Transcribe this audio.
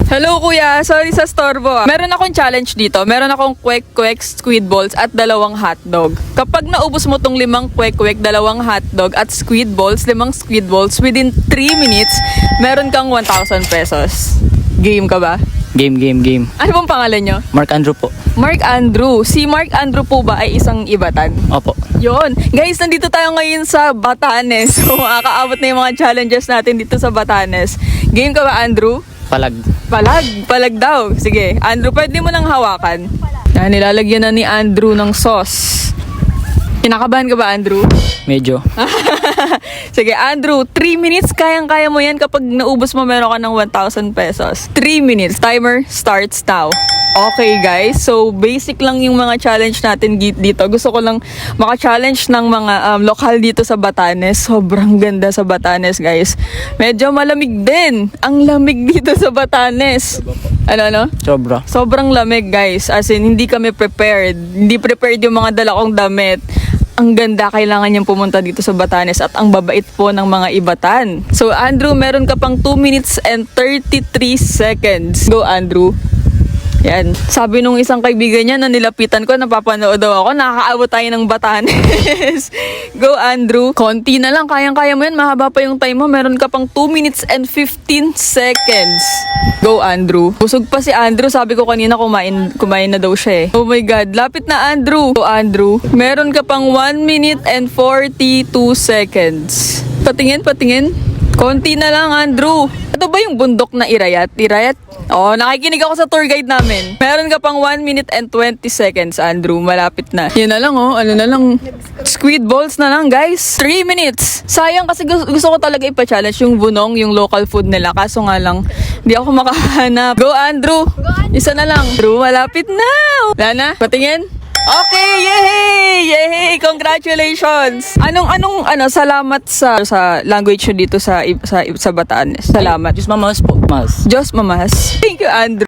Hello kuya, sorry sa storbo. Meron akong challenge dito. Meron akong kwek-kwek squid balls at 2 hotdog. Kapag naubos mo tong 5 kwek-kwek, 2 hotdog at squid balls, 5 squid balls, within 3 minutes, meron kang 1,000 pesos. Game ka ba? Game. Ano pong pangalan nyo? Mark Andrew po. Mark Andrew. Si Mark Andrew po ba ay isang ibatan? Opo. Yon. Guys, nandito tayo ngayon sa Batanes. So, makakaabot na yung mga challenges natin dito sa Batanes. Game ka ba, Andrew? Palag. Palag daw. Sige, Andrew, pwede mo nang hawakan. Yan, nilalagyan na ni Andrew ng sauce. Kinakabahan ka ba, Andrew? Medyo. Sige, Andrew, 3 minutes, kayang-kaya mo yan kapag naubos mo meron ka ng 1,000 pesos. 3 minutes, timer starts now. Okay guys, so basic lang yung mga challenge natin dito. Gusto ko lang maka-challenge ng mga lokal dito sa Batanes. Sobrang ganda sa Batanes guys. Medyo malamig din. Ang lamig dito sa Batanes. Ano? Sobra. Sobrang lamig guys. As in, hindi kami prepared. Hindi prepared yung mga dala kong damit. Ang ganda, kailangan niyang pumunta dito sa Batanes at ang babait po ng mga ibatan. So Andrew, meron ka pang 2 minutes and 33 seconds. Go Andrew. Yan. Sabi nung isang kaibigan niya na nilapitan ko, napapanood daw ako, nakakaabot tayo ng Batanes. Go Andrew. Konti na lang, kayang-kaya mo yan. Mahaba pa yung time mo. Meron ka pang 2 minutes and 15 seconds. Go Andrew. Busog pa si Andrew. Sabi ko kanina kumain na daw siya eh. Oh my God. Lapit na Andrew. Go Andrew. Meron ka pang 1 minute and 42 seconds. Patingin. Konti na lang, Andrew. Ito ba yung bundok na Irayat? Oh, nakikinig ako sa tour guide namin. Meron ka pang 1 minute and 20 seconds, Andrew. Malapit na. Yan na lang, oh. Ano na lang. Squid balls na lang, guys. 3 minutes. Sayang kasi gusto ko talaga ipa-challenge yung bunong, yung local food nila. Kaso nga lang, di ako makahanap. Go, Andrew. Isa na lang. Andrew, malapit na. Wala na? Patingin. Okay, yay! Congratulations! Salamat sa language nyo dito sa Batanes. Salamat. Diyos mamamas po. Mas. Diyos mamas. Thank you, Andrew.